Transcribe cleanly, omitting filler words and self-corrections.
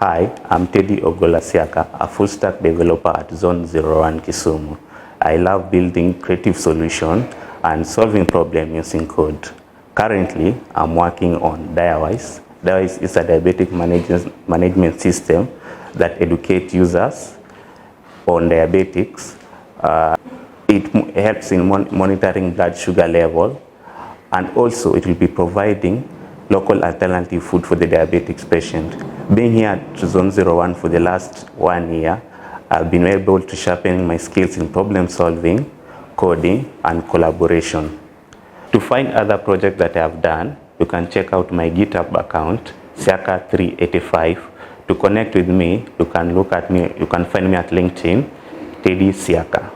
Hi, I'm Teddy Ogola Siaka, a full-stack developer at Zone 01 Kisumu. I love building creative solutions and solving problems using code. Currently, I'm working on Diawise. Diawise is a diabetic management system that educates users on diabetics. It helps in monitoring blood sugar level, and also it will be providing local alternative food for the diabetics patient. Being here at Zone 01 for the last 1 year, I've been able to sharpen my skills in problem solving, coding, and collaboration. To find other projects that I have done, you can check out my GitHub account, Siaka385. To connect with me, you can look at me, you can find me at LinkedIn, Teddy Siaka.